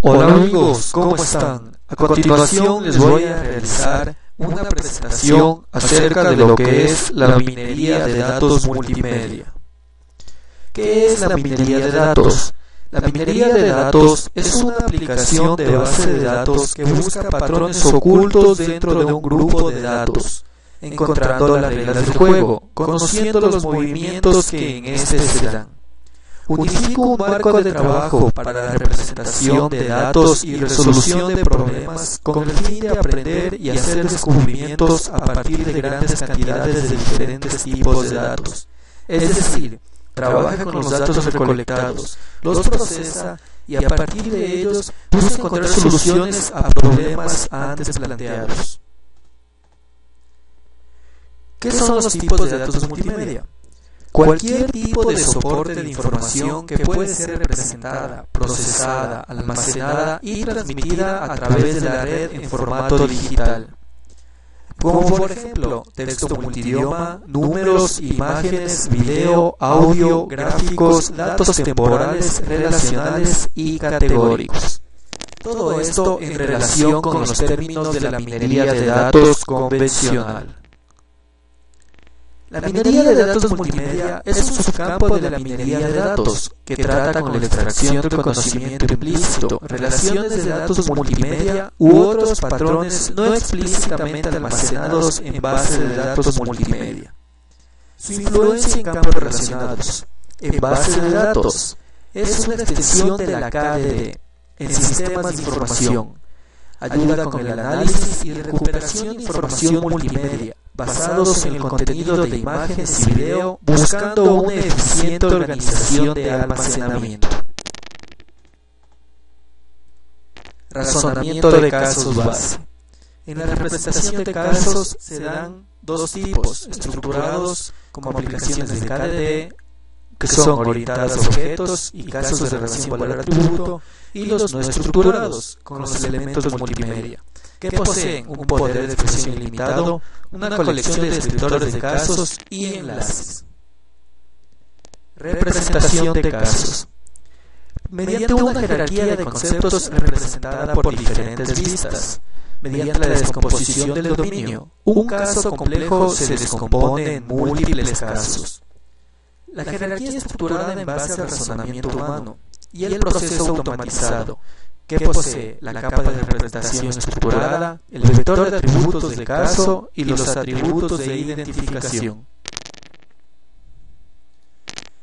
Hola amigos, ¿cómo están? A continuación les voy a realizar una presentación acerca de lo que es la minería de datos multimedia. ¿Qué es la minería de datos? La minería de datos es una aplicación de base de datos que busca patrones ocultos dentro de un grupo de datos, encontrando las reglas del juego, conociendo los movimientos que en este se dan. Unifica un marco de trabajo para la representación de datos y resolución de problemas con el fin de aprender y hacer descubrimientos a partir de grandes cantidades de diferentes tipos de datos. Es decir, trabaja con los datos recolectados, los procesa y a partir de ellos busca encontrar soluciones a problemas antes planteados. ¿Qué son los tipos de datos multimedia? Cualquier tipo de soporte de información que puede ser representada, procesada, almacenada y transmitida a través de la red en formato digital. Como por ejemplo, texto multidioma, números, imágenes, video, audio, gráficos, datos temporales, relacionales y categóricos. Todo esto en relación con los términos de la minería de datos convencional. La minería de datos multimedia es un subcampo de la minería de datos que trata con la extracción del conocimiento implícito, relaciones de datos multimedia u otros patrones no explícitamente almacenados en base de datos multimedia. Su influencia en campos relacionados. En base de datos es una extensión de la KDD en sistemas de información. Ayuda con el análisis y recuperación de información multimedia basados en el contenido de imágenes y video, buscando una eficiente organización de almacenamiento. Razonamiento de casos base. En la representación de casos se dan dos tipos, estructurados como aplicaciones de KDD, que son orientadas a objetos y casos de relación valor-atributo, y los no estructurados, con los elementos multimedia, que poseen un poder de expresión ilimitado, una colección de descriptores de casos y enlaces. Representación de casos. Mediante una jerarquía de conceptos representada por diferentes vistas, mediante la descomposición del dominio, un caso complejo se descompone en múltiples casos. La jerarquía es estructurada en base al razonamiento humano y el proceso automatizado, que posee la capa de representación estructurada, el vector de atributos del caso y los atributos de identificación.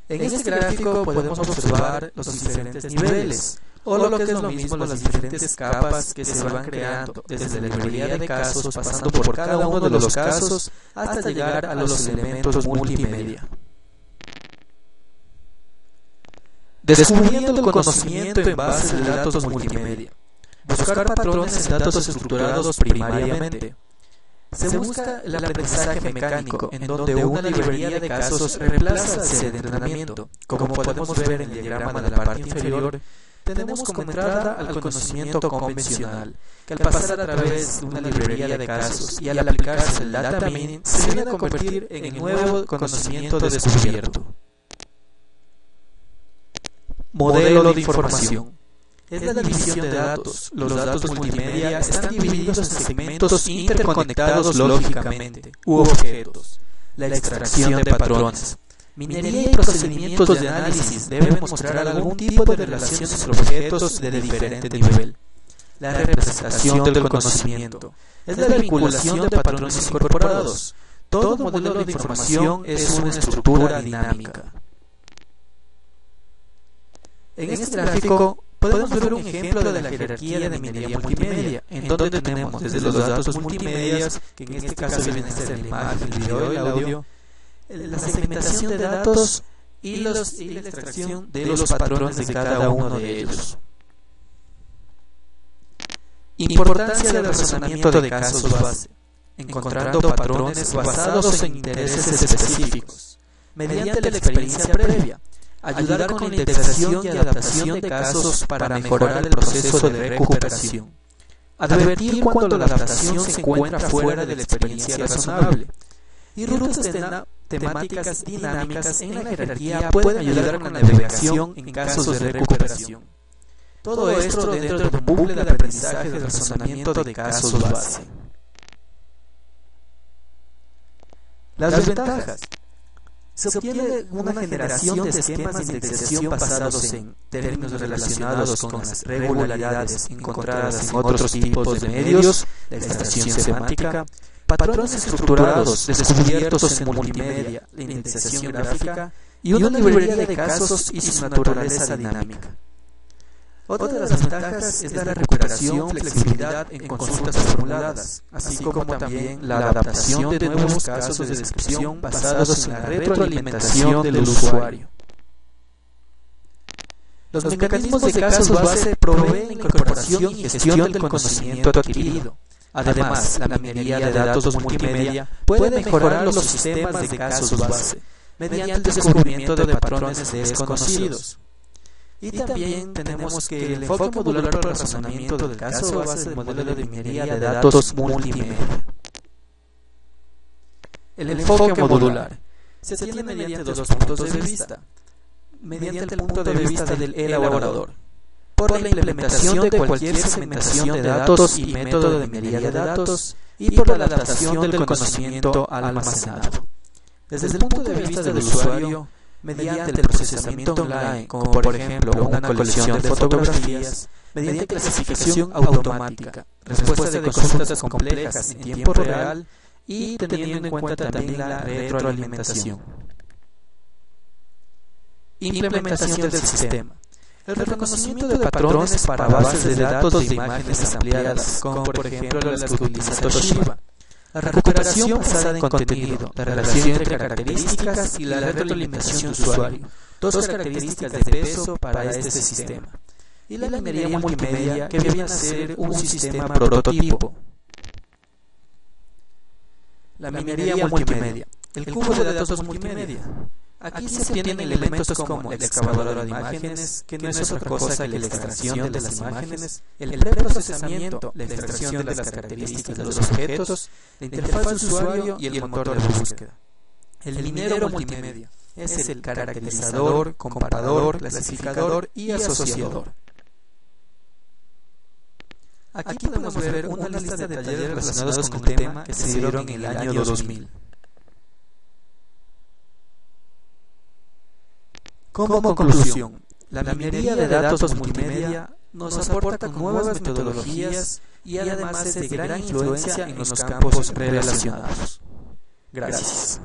En este gráfico podemos observar los diferentes niveles, o lo que es lo mismo las diferentes capas que se van creando, desde la librería de casos pasando por cada uno de los casos hasta llegar a los elementos multimedia. Descubriendo el conocimiento en base de datos multimedia. Buscar patrones en datos estructurados primariamente. Se busca el aprendizaje mecánico, en donde una librería de casos reemplaza al set de entrenamiento. Como podemos ver en el diagrama de la parte inferior, tenemos como entrada al conocimiento convencional, que al pasar a través de una librería de casos y al aplicarse el data mining, se viene a convertir en el nuevo conocimiento descubierto. Modelo de información. Es la división de datos. Los datos multimedia están divididos en segmentos interconectados lógicamente, u objetos. La extracción de patrones. Minería y procedimientos de análisis deben mostrar algún tipo de relaciones entre objetos de diferente nivel. La representación del conocimiento. Es la vinculación de patrones incorporados. Todo modelo de información es una estructura dinámica. En este gráfico podemos ver un ejemplo de la jerarquía de minería multimedia, en donde tenemos desde los datos multimedia, que en este caso vienen a ser la imagen, el video y el audio, la segmentación de datos y la extracción de los patrones de cada uno de ellos. Importancia del razonamiento de casos base, encontrando patrones basados en intereses específicos, mediante la experiencia previa. Ayudar con la integración y adaptación de casos para mejorar el proceso de recuperación. Advertir cuando la adaptación se encuentra fuera de la experiencia razonable. Y rutas temáticas dinámicas en la jerarquía pueden ayudar con la navegación en casos de recuperación. Todo esto dentro de un bucle de aprendizaje de razonamiento de casos base. Las desventajas. Se obtiene una generación de esquemas de indexación basados en términos relacionados con las regularidades encontradas en otros tipos de medios, la extracción semántica, patrones estructurados descubiertos en multimedia, la indexación gráfica y una librería de casos y su naturaleza dinámica. Otra de las ventajas es la recuperación, flexibilidad en consultas formuladas, así como también la adaptación de nuevos casos de descripción basados en la retroalimentación del usuario. Los mecanismos de casos base proveen la incorporación y gestión del conocimiento adquirido. Además, la minería de datos multimedia puede mejorar los sistemas de casos base mediante el descubrimiento de patrones desconocidos. Y también tenemos que el enfoque modular para el razonamiento del caso base del modelo de minería de datos multimedia. El enfoque modular se tiene mediante dos puntos de vista. Mediante el punto de vista del elaborador, por la implementación de cualquier segmentación de datos y método de minería de datos, y por la adaptación del conocimiento almacenado. Desde el punto de vista del usuario, mediante el procesamiento online, como por ejemplo una colección de fotografías, mediante clasificación automática, respuesta de consultas complejas en tiempo real y teniendo en cuenta también la retroalimentación. Implementación del sistema. El reconocimiento de patrones para bases de datos de imágenes ampliadas, como por ejemplo las que utiliza Toshiba. La recuperación basada en contenido, la relación entre características y la retroalimentación de usuario, dos características de peso para este sistema. Y la minería multimedia, que viene a ser un sistema prototipo. La minería multimedia, el cubo de datos multimedia. Aquí se obtienen elementos como la excavadora de imágenes, que no es otra cosa que la extracción de las imágenes, el preprocesamiento, la extracción de las características de los objetos, la interfaz de usuario y el motor de búsqueda. El minero multimedia es el caracterizador, comparador, clasificador y asociador. Aquí podemos ver una lista de talleres relacionados con el tema que se dieron en el año 2000. Como conclusión, la minería de datos multimedia nos aporta con nuevas metodologías y además es de gran influencia en los campos relacionados. Gracias.